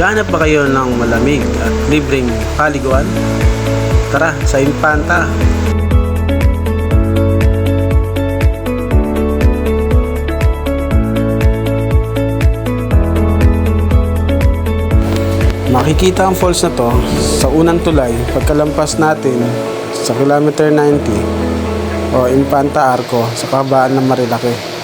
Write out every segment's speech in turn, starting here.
Naghahanap ba kayo ng malamig at libreng paliguan? Tara sa Infanta! Makikita ang falls na to sa unang tulay pagkalampas natin sa kilometer 90 o Infanta Arco sa kahabaan ng Marilake.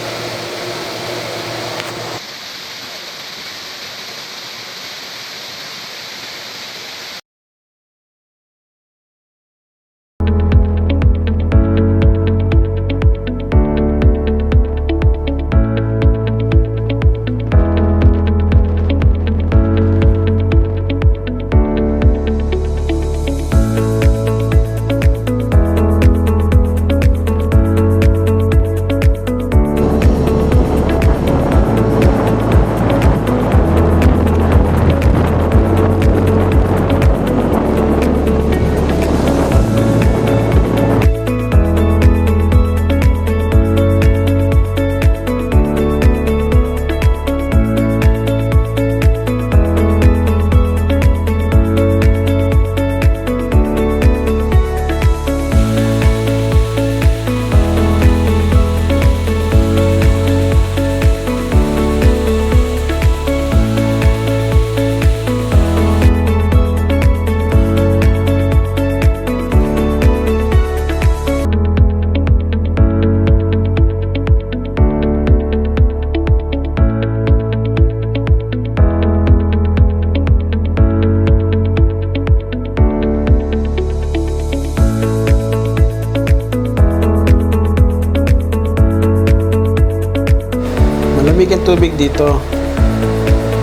Malamig ang tubig dito.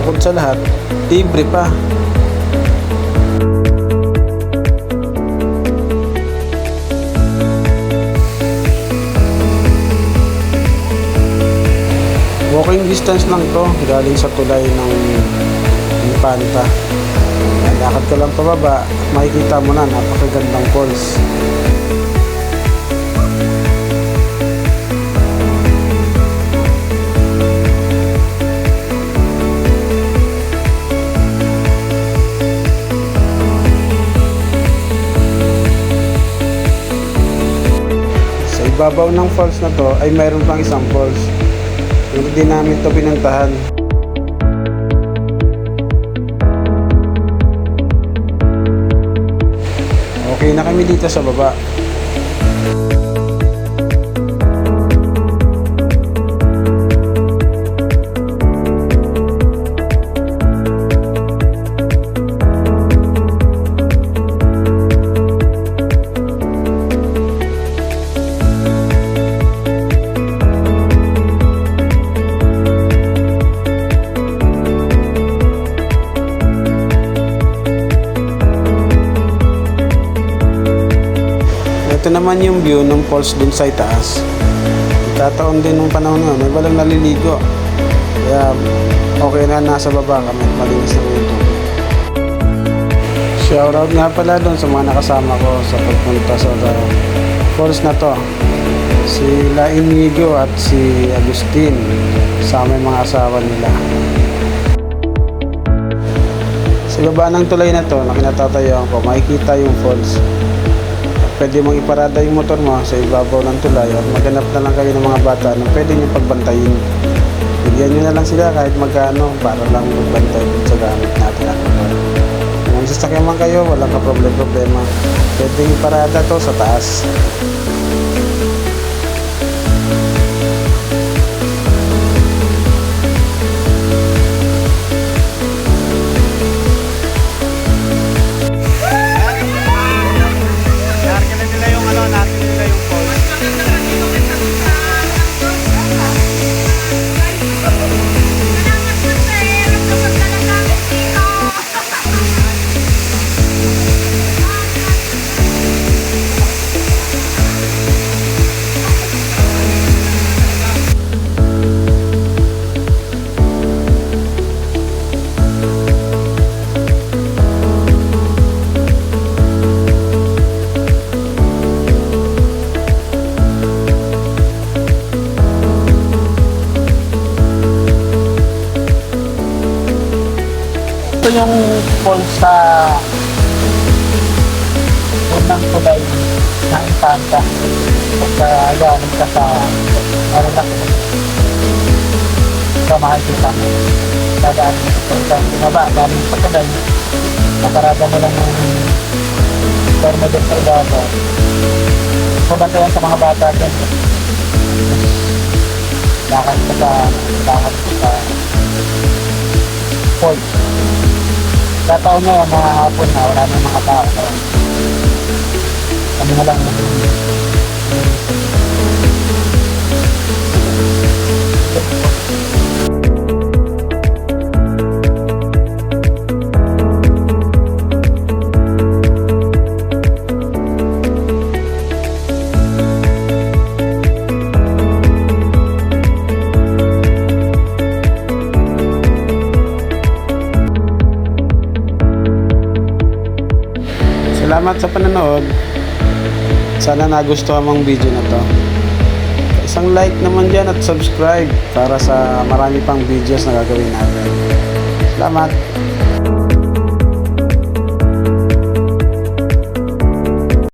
Bukod sa lahat, libre pa. Walking distance lang to galing sa tulay ng Infanta. Lakad ka lang pababa, makikita mo na napakagandang falls. Babaw ng falls na to ay mayroon pang isang falls. Hindi namin to pinuntahan. Okay na kami dito sa baba. Ito naman yung view ng falls dun sa itaas. Ikataon din nung panahon yun, may walang naliligo. Kaya okay na nasa baba kami, malinis na yung tubig. Shoutout nga pala dun sa mga nakasama ko sa pagpunta sa falls na to. Si Inigo at si Agustin sa aming mga asawa nila. Sa baba ng tulay na to, na kinatatayuan ko, makikita yung falls. Pwede mong iparada yung motor mo sa ibabaw ng tulay at maghanap na lang kayo ng mga bata na pwede nyo pagbantayin. Bigyan nyo na lang sila kahit magkano para lang magbantay sa gamit natin. Kung sasakyan man kayo, walang ka-problema. Pwede iparada to sa taas. yung falls sa unang tulay ng Infanta. Pagka galing ka sa Marilac, sa makikita mo. Dadaan sa binaba, galing sa tulay. Nakarada mo lang yung dormo doon sa ibabaw. Pabatayan sa mga bata dyan. Lakad sa falls. Kataon ngayon na hapon na wala na mga tao. Kami na lang Salamat sa panonood. Sana nagustuhan mong video na to. Isang like naman dyan at subscribe para sa marami pang videos na gagawin natin. Salamat!